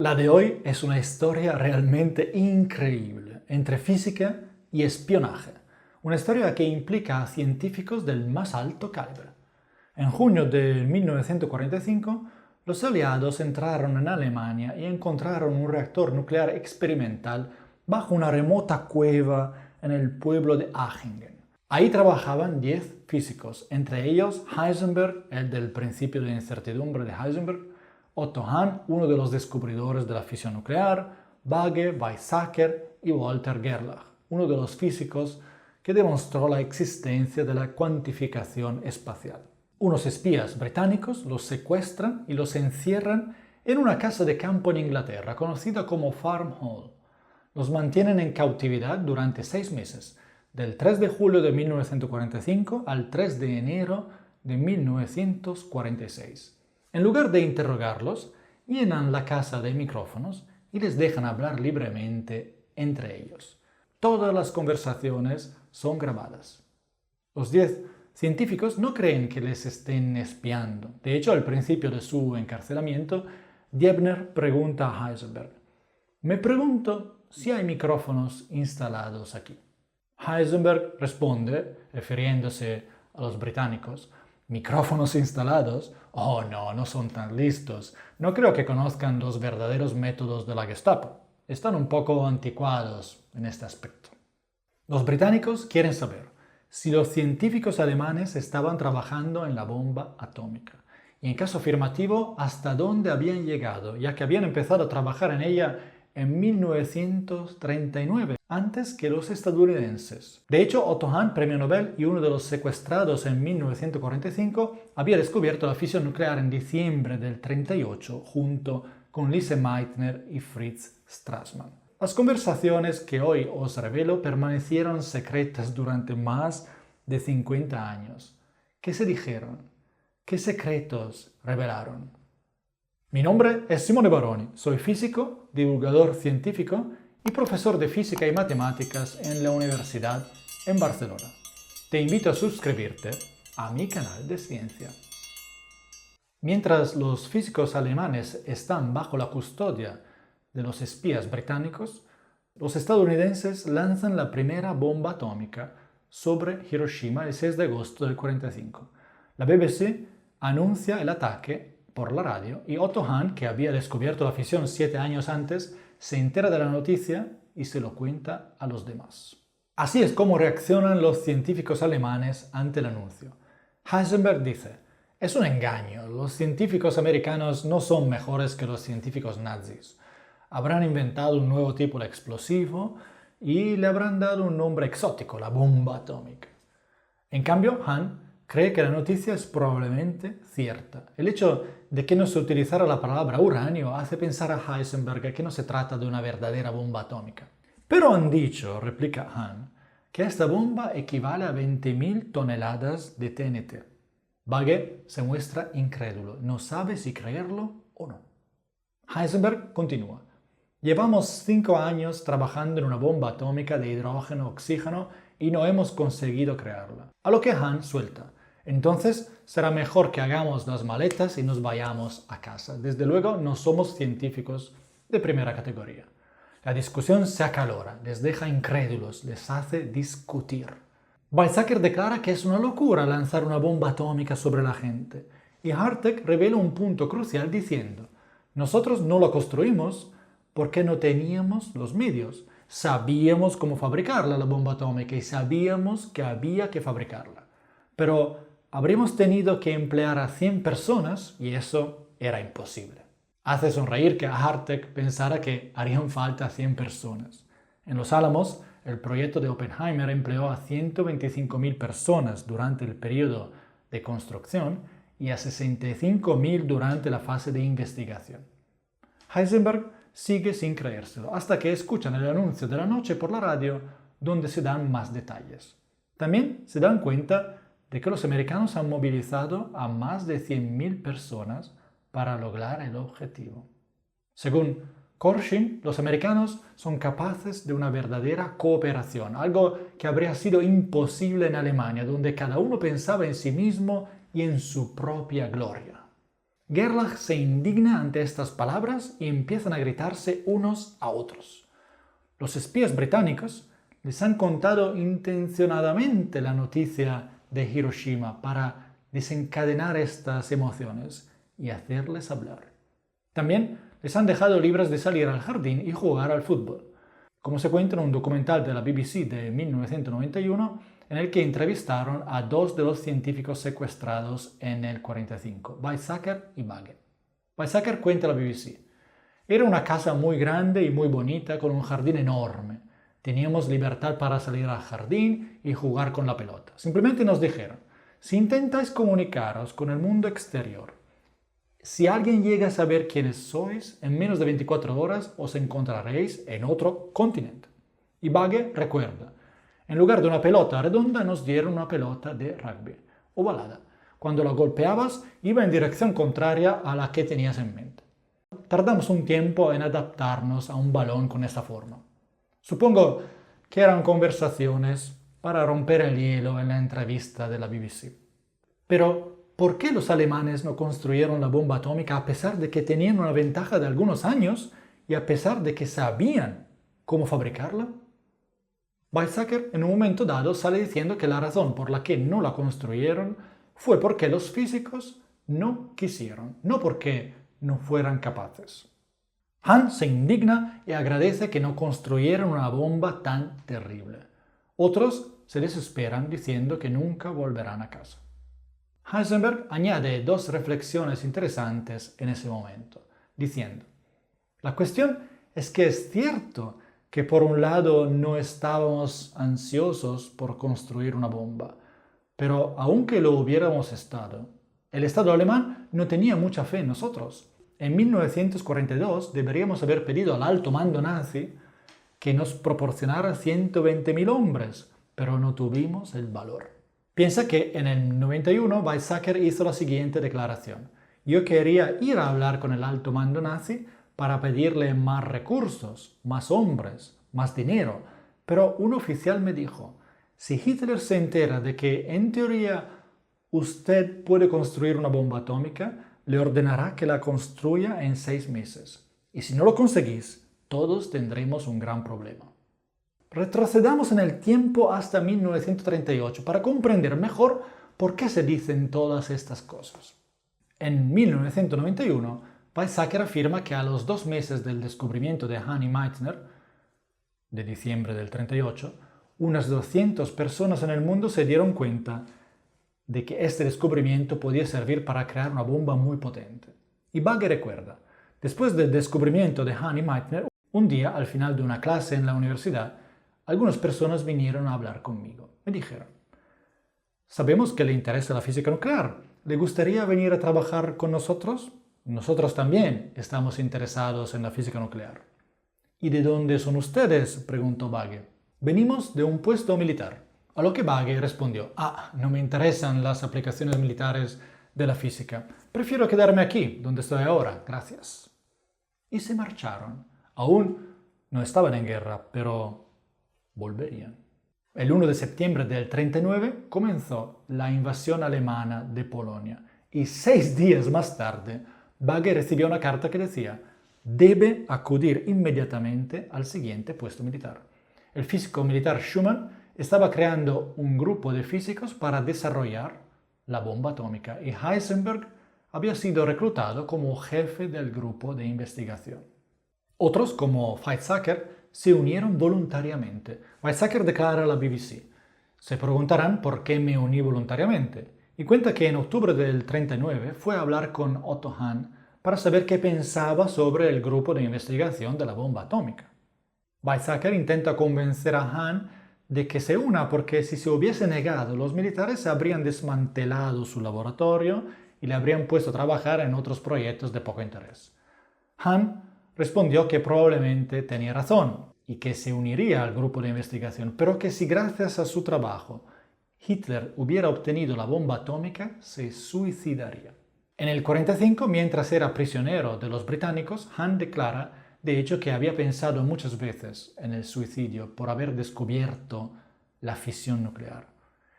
La de hoy es una historia realmente increíble entre física y espionaje. Una historia que implica a científicos del más alto calibre. En junio de 1945, los aliados entraron en Alemania y encontraron un reactor nuclear experimental bajo una remota cueva en el pueblo de Achingen. Ahí trabajaban 10 físicos, entre ellos Heisenberg, el del principio de incertidumbre de Heisenberg, Otto Hahn, uno de los descubridores de la fisión nuclear, Bagge, Weizsäcker y Walter Gerlach, uno de los físicos que demostró la existencia de la cuantificación espacial. Unos espías británicos los secuestran y los encierran en una casa de campo en Inglaterra, conocida como Farm Hall. Los mantienen en cautividad durante 6 meses, del 3 de julio de 1945 al 3 de enero de 1946. En lugar de interrogarlos, llenan la casa de micrófonos y les dejan hablar libremente entre ellos. Todas las conversaciones son grabadas. Los 10 científicos no creen que les estén espiando. De hecho, al principio de su encarcelamiento, Diebner pregunta a Heisenberg: «Me pregunto si hay micrófonos instalados aquí». Heisenberg responde, refiriéndose a los británicos: ¿Micrófonos instalados? Oh, no, no son tan listos. No creo que conozcan los verdaderos métodos de la Gestapo. Están un poco anticuados en este aspecto. Los británicos quieren saber si los científicos alemanes estaban trabajando en la bomba atómica. Y en caso afirmativo, hasta dónde habían llegado, ya que habían empezado a trabajar en ella en 1939, antes que los estadounidenses. De hecho, Otto Hahn, premio Nobel y uno de los secuestrados en 1945, había descubierto la fisión nuclear en diciembre del 38 junto con Lise Meitner y Fritz Strassmann. Las conversaciones que hoy os revelo permanecieron secretas durante más de 50 años. ¿Qué se dijeron? ¿Qué secretos revelaron? Mi nombre es Simone Baroni, soy físico, divulgador científico y profesor de física y matemáticas en la Universidad en Barcelona. Te invito a suscribirte a mi canal de ciencia. Mientras los físicos alemanes están bajo la custodia de los espías británicos, los estadounidenses lanzan la primera bomba atómica sobre Hiroshima el 6 de agosto del 45. La BBC anuncia el ataque por la radio y Otto Hahn, que había descubierto la fisión 7 años antes, se entera de la noticia y se lo cuenta a los demás. Así es como reaccionan los científicos alemanes ante el anuncio. Heisenberg dice: «Es un engaño, los científicos americanos no son mejores que los científicos nazis. Habrán inventado un nuevo tipo de explosivo y le habrán dado un nombre exótico, la bomba atómica». En cambio, Hahn cree que la noticia es probablemente cierta. El hecho de que no se utilizara la palabra uranio hace pensar a Heisenberg que no se trata de una verdadera bomba atómica. Pero han dicho, replica Hahn, que esta bomba equivale a 20.000 toneladas de TNT. Bagge se muestra incrédulo, no sabe si creerlo o no. Heisenberg continúa: «Llevamos 5 años trabajando en una bomba atómica de hidrógeno-oxígeno y no hemos conseguido crearla». A lo que Hahn suelta: «Entonces será mejor que hagamos las maletas y nos vayamos a casa. Desde luego no somos científicos de primera categoría». La discusión se acalora, les deja incrédulos, les hace discutir. Weizsäcker declara que es una locura lanzar una bomba atómica sobre la gente. Y Hartek revela un punto crucial diciendo: «Nosotros no la construimos porque no teníamos los medios. Sabíamos cómo fabricarla, la bomba atómica, y sabíamos que había que fabricarla. Pero habríamos tenido que emplear a 100 personas y eso era imposible». Hace sonreír que Hartek pensara que harían falta 100 personas. En Los Álamos, el proyecto de Oppenheimer empleó a 125.000 personas durante el periodo de construcción y a 65.000 durante la fase de investigación. Heisenberg sigue sin creérselo, hasta que escuchan el anuncio de la noche por la radio, donde se dan más detalles. También se dan cuenta de que los americanos han movilizado a más de 100.000 personas para lograr el objetivo. Según Korshin, los americanos son capaces de una verdadera cooperación, algo que habría sido imposible en Alemania, donde cada uno pensaba en sí mismo y en su propia gloria. Gerlach se indigna ante estas palabras y empiezan a gritarse unos a otros. Los espías británicos les han contado intencionadamente la noticia de Hiroshima para desencadenar estas emociones y hacerles hablar. También les han dejado libres de salir al jardín y jugar al fútbol, como se cuenta en un documental de la BBC de 1991 en el que entrevistaron a dos de los científicos secuestrados en el 45, Weizsäcker y Bage. Weizsäcker cuenta a la BBC: era una casa muy grande y muy bonita con un jardín enorme. Teníamos libertad para salir al jardín y jugar con la pelota. Simplemente nos dijeron: si intentáis comunicaros con el mundo exterior, si alguien llega a saber quiénes sois, en menos de 24 horas os encontraréis en otro continente. Y Bage recuerda: en lugar de una pelota redonda nos dieron una pelota de rugby, ovalada. Cuando la golpeabas iba en dirección contraria a la que tenías en mente. Tardamos un tiempo en adaptarnos a un balón con esta forma. Supongo que eran conversaciones para romper el hielo en la entrevista de la BBC. Pero, ¿por qué los alemanes no construyeron la bomba atómica a pesar de que tenían una ventaja de algunos años y a pesar de que sabían cómo fabricarla? Weizsäcker en un momento dado sale diciendo que la razón por la que no la construyeron fue porque los físicos no quisieron, no porque no fueran capaces. Hahn se indigna y agradece que no construyeron una bomba tan terrible. Otros se desesperan diciendo que nunca volverán a casa. Heisenberg añade dos reflexiones interesantes en ese momento, diciendo: la cuestión es que es cierto que por un lado no estábamos ansiosos por construir una bomba, pero aunque lo hubiéramos estado, el Estado alemán no tenía mucha fe en nosotros. En 1942 deberíamos haber pedido al alto mando nazi que nos proporcionara 120.000 hombres, pero no tuvimos el valor. Piensa que en el 91 Weizsäcker hizo la siguiente declaración: yo quería ir a hablar con el alto mando nazi para pedirle más recursos, más hombres, más dinero, pero un oficial me dijo: si Hitler se entera de que en teoría usted puede construir una bomba atómica, le ordenará que la construya en 6 meses. Y si no lo conseguís, todos tendremos un gran problema. Retrocedamos en el tiempo hasta 1938 para comprender mejor por qué se dicen todas estas cosas. En 1991, Weizsäcker afirma que a los 2 meses del descubrimiento de Hahn y Meitner, de diciembre del 38, unas 200 personas en el mundo se dieron cuenta de que este descubrimiento podía servir para crear una bomba muy potente. Y Bage recuerda: después del descubrimiento de Hahn y Meitner, un día, al final de una clase en la universidad, algunas personas vinieron a hablar conmigo. Me dijeron: sabemos que le interesa la física nuclear. ¿Le gustaría venir a trabajar con nosotros? Nosotros también estamos interesados en la física nuclear. ¿Y de dónde son ustedes?, preguntó Bage. Venimos de un puesto militar. A lo que Bage respondió: no me interesan las aplicaciones militares de la física. Prefiero quedarme aquí, donde estoy ahora, gracias. Y se marcharon. Aún no estaban en guerra, pero volverían. El 1 de septiembre del 39 comenzó la invasión alemana de Polonia y 6 días más tarde Bage recibió una carta que decía: debe acudir inmediatamente al siguiente puesto militar. El físico militar Schumann estaba creando un grupo de físicos para desarrollar la bomba atómica y Heisenberg había sido reclutado como jefe del grupo de investigación. Otros, como Weizsäcker, se unieron voluntariamente. Weizsäcker declara a la BBC: se preguntarán por qué me uní voluntariamente. Y cuenta que en octubre del 39 fue a hablar con Otto Hahn para saber qué pensaba sobre el grupo de investigación de la bomba atómica. Weizsäcker intenta convencer a Hahn de que se una porque si se hubiese negado, los militares habrían desmantelado su laboratorio y le habrían puesto a trabajar en otros proyectos de poco interés. Hahn respondió que probablemente tenía razón y que se uniría al grupo de investigación, pero que si gracias a su trabajo Hitler hubiera obtenido la bomba atómica, se suicidaría. En el 45, mientras era prisionero de los británicos, Hahn declara de hecho que había pensado muchas veces en el suicidio por haber descubierto la fisión nuclear.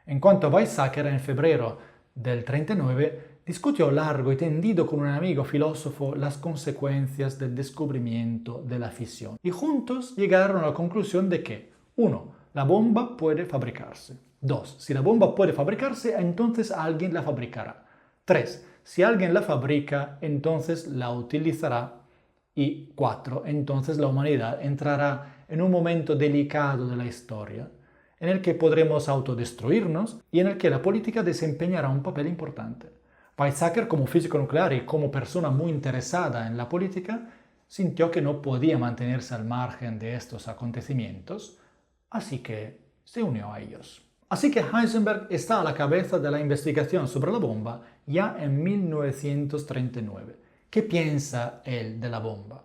En cuanto a Weizsäcker, en febrero del 39, discutió largo y tendido con un amigo filósofo las consecuencias del descubrimiento de la fisión. Y juntos llegaron a la conclusión de que 1. La bomba puede fabricarse. 2. Si la bomba puede fabricarse, entonces alguien la fabricará. 3. Si alguien la fabrica, entonces la utilizará. Y 4. Entonces la humanidad entrará en un momento delicado de la historia, en el que podremos autodestruirnos y en el que la política desempeñará un papel importante. Weizsäcker, como físico nuclear y como persona muy interesada en la política, sintió que no podía mantenerse al margen de estos acontecimientos, así que se unió a ellos. Así que Heisenberg está a la cabeza de la investigación sobre la bomba ya en 1939. ¿Qué piensa él de la bomba?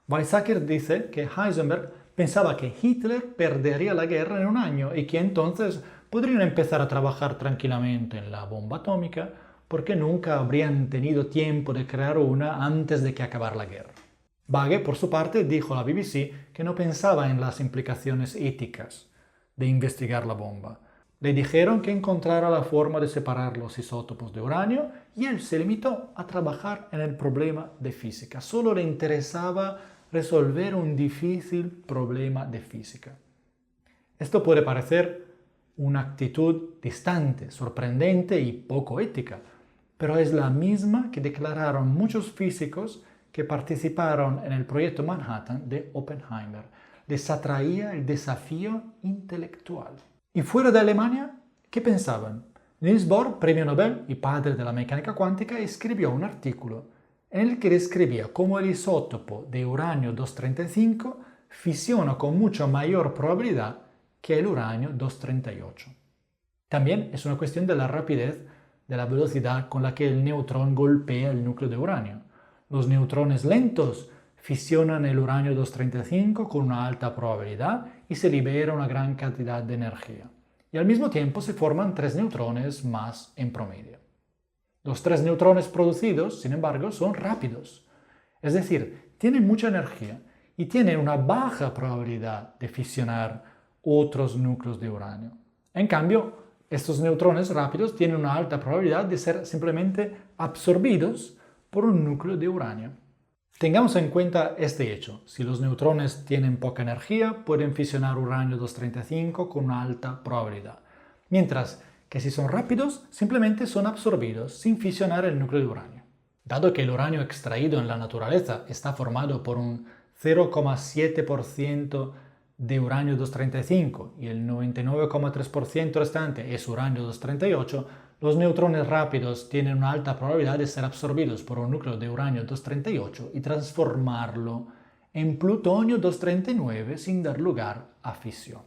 Weizsäcker dice que Heisenberg pensaba que Hitler perdería la guerra en un año y que entonces podrían empezar a trabajar tranquilamente en la bomba atómica porque nunca habrían tenido tiempo de crear una antes de que acabara la guerra. Bagge, por su parte, dijo a la BBC que no pensaba en las implicaciones éticas de investigar la bomba. Le dijeron que encontrara la forma de separar los isótopos de uranio y él se limitó a trabajar en el problema de física. Solo le interesaba resolver un difícil problema de física. Esto puede parecer una actitud distante, sorprendente y poco ética, pero es la misma que declararon muchos físicos que participaron en el proyecto Manhattan de Oppenheimer. Les atraía el desafío intelectual. Y fuera de Alemania, ¿qué pensaban? Niels Bohr, premio Nobel y padre de la mecánica cuántica, escribió un artículo en el que describía cómo el isótopo de uranio 235 fisiona con mucha mayor probabilidad que el uranio 238. También es una cuestión de la rapidez, de la velocidad con la que el neutrón golpea el núcleo de uranio. Los neutrones lentos fisionan el uranio 235 con una alta probabilidad y se libera una gran cantidad de energía. Y al mismo tiempo se forman 3 neutrones más en promedio. Los 3 neutrones producidos, sin embargo, son rápidos. Es decir, tienen mucha energía y tienen una baja probabilidad de fisionar otros núcleos de uranio. En cambio, estos neutrones rápidos tienen una alta probabilidad de ser simplemente absorbidos por un núcleo de uranio. Tengamos en cuenta este hecho. Si los neutrones tienen poca energía, pueden fisionar uranio 235 con una alta probabilidad. Mientras que si son rápidos, simplemente son absorbidos sin fisionar el núcleo de uranio. Dado que el uranio extraído en la naturaleza está formado por un 0,7% de uranio 235 y el 99,3% restante es uranio 238, los neutrones rápidos tienen una alta probabilidad de ser absorbidos por un núcleo de uranio 238 y transformarlo en plutonio 239 sin dar lugar a fisión.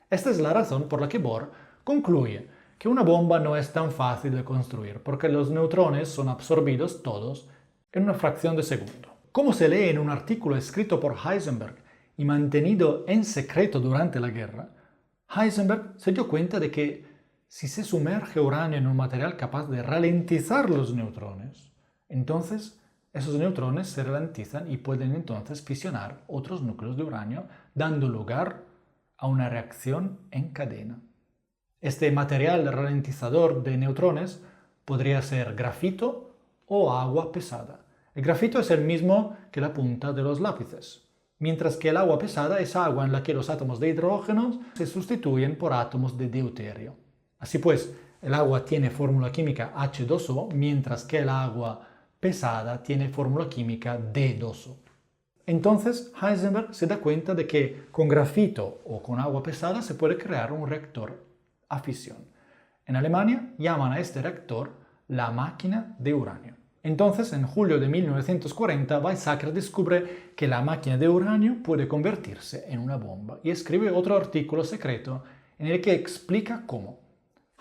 Esta es la razón por la que Bohr concluye que una bomba no es tan fácil de construir porque los neutrones son absorbidos todos en una fracción de segundo. Como se lee en un artículo escrito por Heisenberg y mantenido en secreto durante la guerra, Heisenberg se dio cuenta de que si se sumerge uranio en un material capaz de ralentizar los neutrones, entonces esos neutrones se ralentizan y pueden entonces fisionar otros núcleos de uranio, dando lugar a una reacción en cadena. Este material ralentizador de neutrones podría ser grafito o agua pesada. El grafito es el mismo que la punta de los lápices, mientras que el agua pesada es agua en la que los átomos de hidrógeno se sustituyen por átomos de deuterio. Así pues, el agua tiene fórmula química H2O, mientras que el agua pesada tiene fórmula química D2O. Entonces, Heisenberg se da cuenta de que con grafito o con agua pesada se puede crear un reactor a fisión. En Alemania llaman a este reactor la máquina de uranio. Entonces, en julio de 1940, Weizsäcker descubre que la máquina de uranio puede convertirse en una bomba y escribe otro artículo secreto en el que explica cómo.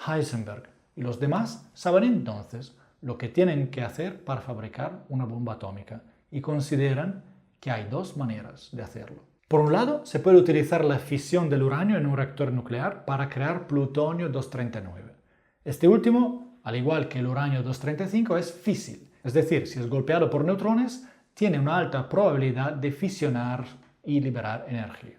Heisenberg y los demás saben entonces lo que tienen que hacer para fabricar una bomba atómica y consideran que hay 2 maneras de hacerlo. Por un lado, se puede utilizar la fisión del uranio en un reactor nuclear para crear plutonio 239. Este último, al igual que el uranio 235, es físil, es decir, si es golpeado por neutrones, tiene una alta probabilidad de fisionar y liberar energía.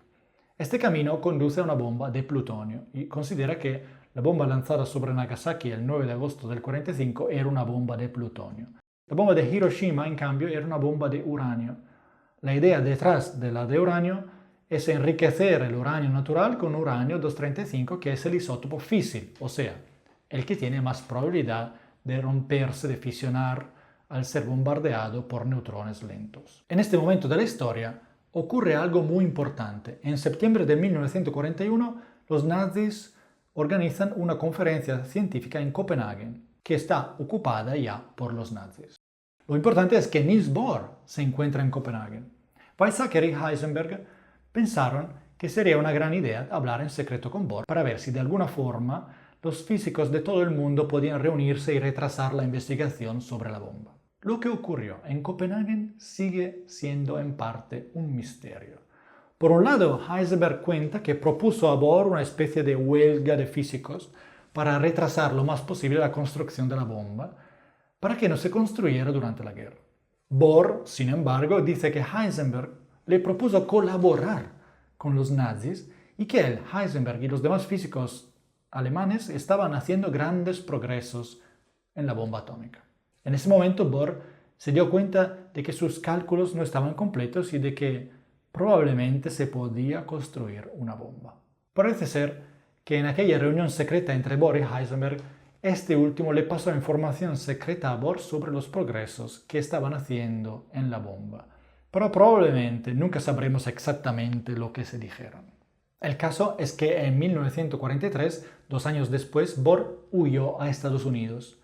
Este camino conduce a una bomba de plutonio y considera que La bomba lanzada sobre Nagasaki el 9 de agosto del 45 era una bomba de plutonio. La bomba de Hiroshima, en cambio, era una bomba de uranio. La idea detrás de la de uranio es enriquecer el uranio natural con uranio 235, que es el isótopo físil, o sea, el que tiene más probabilidad de romperse, de fisionar al ser bombardeado por neutrones lentos. En este momento de la historia ocurre algo muy importante. En septiembre de 1941, los nazis organizan una conferencia científica en Copenhague, que está ocupada ya por los nazis. Lo importante es que Niels Bohr se encuentra en Copenhague. Weizsäcker y Heisenberg pensaron que sería una gran idea hablar en secreto con Bohr para ver si de alguna forma los físicos de todo el mundo podían reunirse y retrasar la investigación sobre la bomba. Lo que ocurrió en Copenhague sigue siendo en parte un misterio. Por un lado, Heisenberg cuenta que propuso a Bohr una especie de huelga de físicos para retrasar lo más posible la construcción de la bomba, para que no se construyera durante la guerra. Bohr, sin embargo, dice que Heisenberg le propuso colaborar con los nazis y que él, Heisenberg y los demás físicos alemanes estaban haciendo grandes progresos en la bomba atómica. En ese momento Bohr se dio cuenta de que sus cálculos no estaban completos y de que probablemente se podía construir una bomba. Parece ser que en aquella reunión secreta entre Bohr y Heisenberg, este último le pasó información secreta a Bohr sobre los progresos que estaban haciendo en la bomba. Pero probablemente nunca sabremos exactamente lo que se dijeron. El caso es que en 1943, 2 años después, Bohr huyó a Estados Unidos.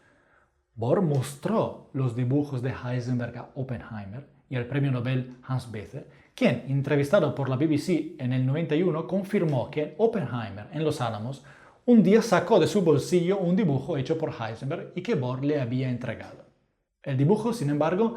Bohr mostró los dibujos de Heisenberg a Oppenheimer y al premio Nobel Hans Bethe, quien, entrevistado por la BBC en el 91, confirmó que Oppenheimer, en Los Álamos, un día sacó de su bolsillo un dibujo hecho por Heisenberg y que Bohr le había entregado. El dibujo, sin embargo,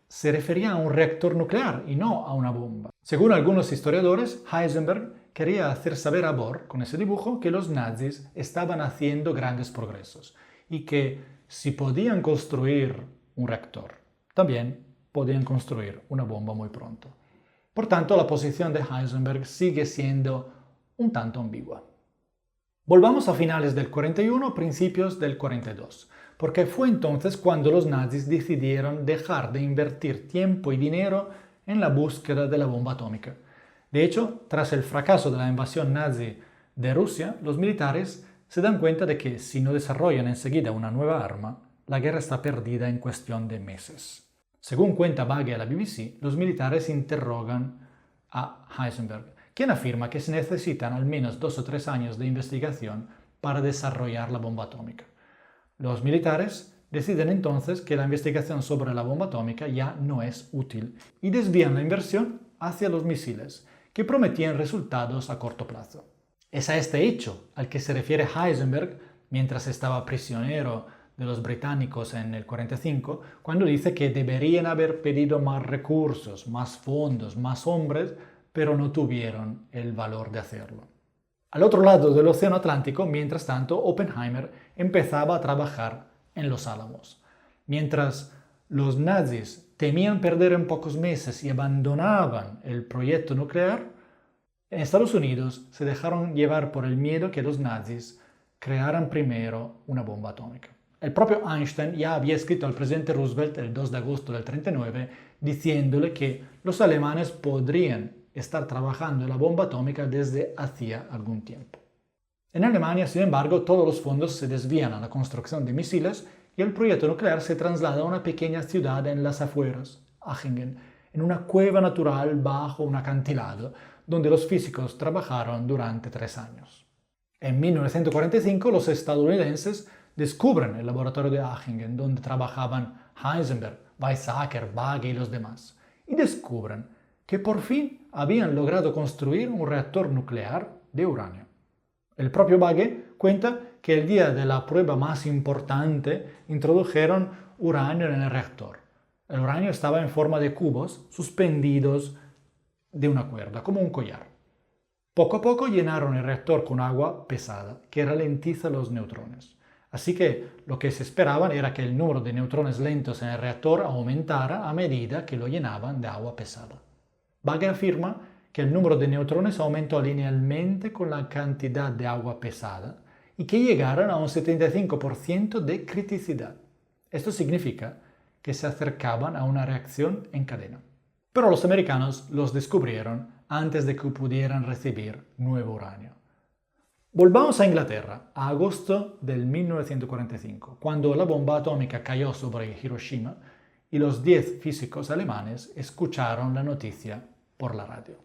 se refería a un reactor nuclear y no a una bomba. Según algunos historiadores, Heisenberg quería hacer saber a Bohr, con ese dibujo, que los nazis estaban haciendo grandes progresos y que si podían construir un reactor, también podían construir una bomba muy pronto. Por tanto, la posición de Heisenberg sigue siendo un tanto ambigua. Volvamos a finales del 41, principios del 42, porque fue entonces cuando los nazis decidieron dejar de invertir tiempo y dinero en la búsqueda de la bomba atómica. De hecho, tras el fracaso de la invasión nazi de Rusia, los militares se dan cuenta de que si no desarrollan enseguida una nueva arma, la guerra está perdida en cuestión de meses. Según cuenta Bagge a la BBC, los militares interrogan a Heisenberg, quien afirma que se necesitan al menos 2 o 3 años de investigación para desarrollar la bomba atómica. Los militares deciden entonces que la investigación sobre la bomba atómica ya no es útil y desvían la inversión hacia los misiles, que prometían resultados a corto plazo. Es a este hecho al que se refiere Heisenberg mientras estaba prisionero de los británicos en el 45, cuando dice que deberían haber pedido más recursos, más fondos, más hombres, pero no tuvieron el valor de hacerlo. Al otro lado del Océano Atlántico, mientras tanto, Oppenheimer empezaba a trabajar en Los Álamos. Mientras los nazis temían perder en pocos meses y abandonaban el proyecto nuclear, en Estados Unidos se dejaron llevar por el miedo que los nazis crearan primero una bomba atómica. El propio Einstein ya había escrito al presidente Roosevelt el 2 de agosto del 39 diciéndole que los alemanes podrían estar trabajando en la bomba atómica desde hacía algún tiempo. En Alemania, sin embargo, todos los fondos se desvían a la construcción de misiles y el proyecto nuclear se traslada a una pequeña ciudad en las afueras, Achingen, en una cueva natural bajo un acantilado, donde los físicos trabajaron durante 3 años. En 1945 los estadounidenses descubren el laboratorio de Achingen, donde trabajaban Heisenberg, Weizsäcker, Bagge y los demás, y descubren que por fin habían logrado construir un reactor nuclear de uranio. El propio Bagge cuenta que el día de la prueba más importante introdujeron uranio en el reactor. El uranio estaba en forma de cubos suspendidos de una cuerda, como un collar. Poco a poco llenaron el reactor con agua pesada, que ralentiza los neutrones. Así que lo que se esperaban era que el número de neutrones lentos en el reactor aumentara a medida que lo llenaban de agua pesada. Bagge afirma que el número de neutrones aumentó linealmente con la cantidad de agua pesada y que llegaran a un 75% de criticidad. Esto significa que se acercaban a una reacción en cadena. Pero los americanos los descubrieron antes de que pudieran recibir nuevo uranio. Volvamos a Inglaterra, a agosto del 1945, cuando la bomba atómica cayó sobre Hiroshima y los 10 físicos alemanes escucharon la noticia por la radio.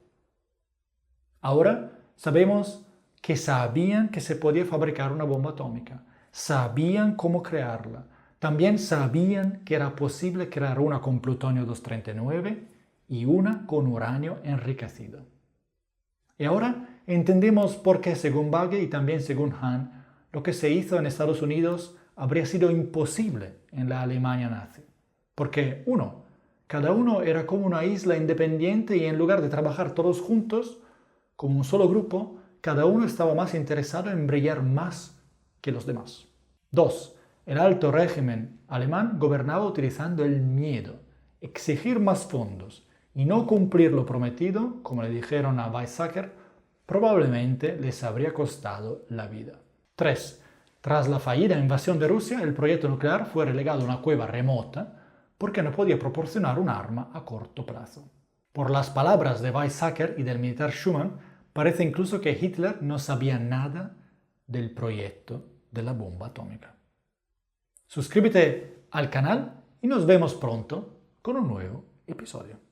Ahora sabemos que sabían que se podía fabricar una bomba atómica, sabían cómo crearla, también sabían que era posible crear una con plutonio 239 y una con uranio enriquecido. Y ahora entendemos por qué, según Bagge y también según Hahn, lo que se hizo en Estados Unidos habría sido imposible en la Alemania nazi. Porque, cada uno era como una isla independiente y en lugar de trabajar todos juntos, como un solo grupo, cada uno estaba más interesado en brillar más que los demás. 2. El alto régimen alemán gobernaba utilizando el miedo, exigir más fondos y no cumplir lo prometido, como le dijeron a Weizsäcker, probablemente les habría costado la vida. 3. Tras la fallida invasión de Rusia, el proyecto nuclear fue relegado a una cueva remota porque no podía proporcionar un arma a corto plazo. Por las palabras de Weizsäcker y del militar Schumann, parece incluso que Hitler no sabía nada del proyecto de la bomba atómica. Suscríbete al canal y nos vemos pronto con un nuevo episodio.